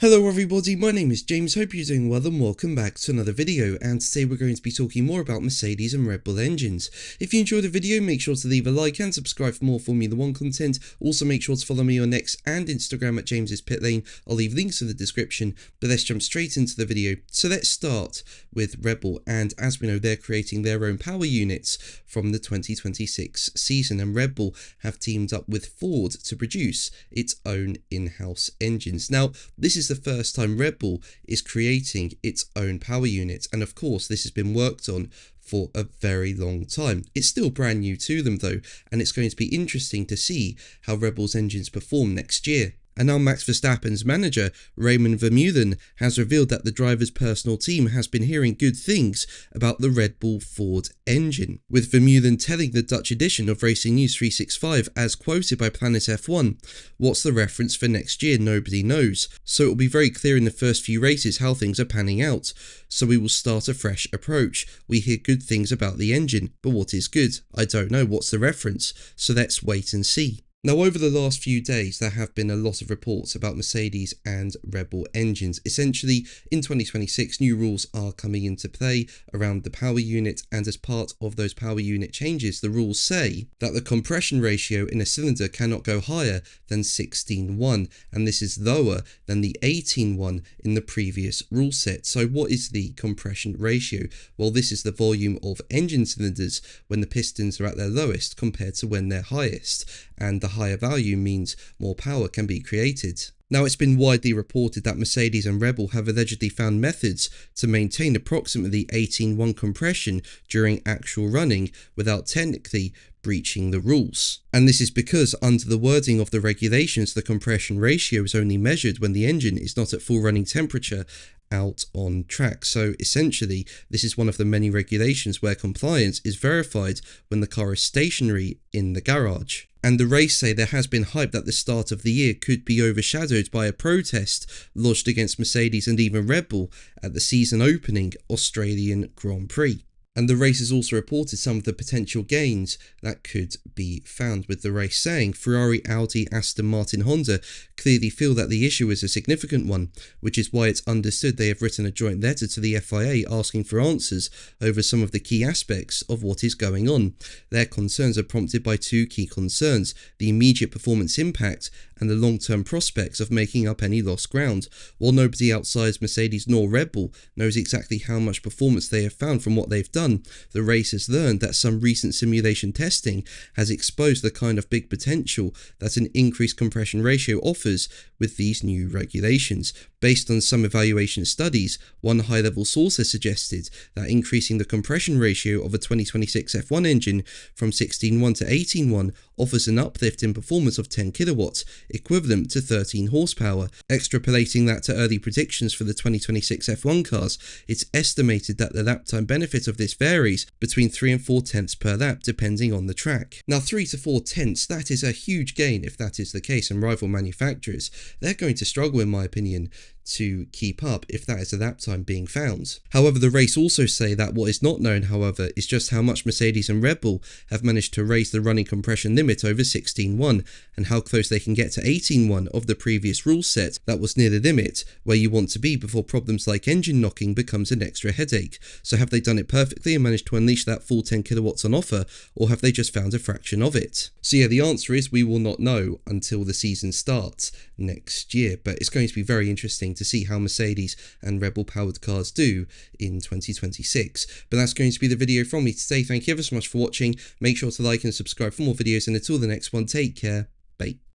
Hello everybody, my name is James, hope you're doing well and welcome back to another video, and today we're going to be talking more about Mercedes and Red Bull engines. If you enjoyed the video, make sure to leave a like and subscribe for more Formula 1 content. Also make sure to follow me on X and Instagram at James's Pit Lane. I'll leave links in the description, but let's jump straight into the video. So let's start with Red Bull, and as we know, they're creating their own power units from the 2026 season, and Red Bull have teamed up with Ford to produce its own in-house engines. Now, this is the first time Red Bull is creating its own power unit, and of course this has been worked on for a very long time. It's still brand new to them though, and it's going to be interesting to see how Red Bull's engines perform next year. And now Max Verstappen's manager, Raymond Vermeulen, has revealed that the driver's personal team has been hearing good things about the Red Bull Ford engine, with Vermeulen telling the Dutch edition of Racing News 365, as quoted by Planet F1, "What's the reference for next year? Nobody knows. So it will be very clear in the first few races how things are panning out. So we will start a fresh approach. We hear good things about the engine, but what is good? I don't know. What's the reference? So let's wait and see." Now, over the last few days, there have been a lot of reports about Mercedes and Red Bull engines. Essentially, in 2026, new rules are coming into play around the power unit, and as part of those power unit changes, the rules say that the compression ratio in a cylinder cannot go higher than 16:1, and this is lower than the 18:1 in the previous rule set. So what is the compression ratio? Well, this is the volume of engine cylinders when the pistons are at their lowest compared to when they're highest, and the higher value means more power can be created. Now, it's been widely reported that Mercedes and Red Bull have allegedly found methods to maintain approximately 18:1 compression during actual running without technically breaching the rules. And this is because under the wording of the regulations, the compression ratio is only measured when the engine is not at full running temperature out on track. So essentially, this is one of the many regulations where compliance is verified when the car is stationary in the garage. And the race say there has been hype that the start of the year could be overshadowed by a protest lodged against Mercedes and even Red Bull at the season opening Australian Grand Prix. And the race has also reported some of the potential gains that could be found, with the race saying Ferrari, Audi, Aston Martin, Honda clearly feel that the issue is a significant one, which is why it's understood they have written a joint letter to the FIA asking for answers over some of the key aspects of what is going on. Their concerns are prompted by two key concerns: the immediate performance impact and the long-term prospects of making up any lost ground. While nobody outside Mercedes nor Red Bull knows exactly how much performance they have found from what they've done, the race has learned that some recent simulation testing has exposed the kind of big potential that an increased compression ratio offers with these new regulations. Based on some evaluation studies, one high-level source has suggested that increasing the compression ratio of a 2026 F1 engine from 16:1 to 18:1 offers an uplift in performance of 10 kilowatts, equivalent to 13 horsepower. Extrapolating that to early predictions for the 2026 F1 cars, it's estimated that the lap time benefit of this varies between 3 and 4 tenths per lap depending on the track. Now, 3 to 4 tenths, that is a huge gain if that is the case, and rival manufacturers, they're going to struggle in my opinion to keep up if that is a lap time being found. However, the race also say that what is not known, however, is just how much Mercedes and Red Bull have managed to raise the running compression limit over 16:1 and how close they can get to 18:1 of the previous rule set that was near the limit where you want to be before problems like engine knocking becomes an extra headache. So have they done it perfectly and managed to unleash that full 10 kilowatts on offer, or have they just found a fraction of it? So yeah, the answer is we will not know until the season starts next year, but it's going to be very interesting to see how Mercedes and Red Bull powered cars do in 2026. But that's going to be the video from me today. Thank you ever so much for watching. Make sure to like and subscribe for more videos, and until the next one, take care. Bye.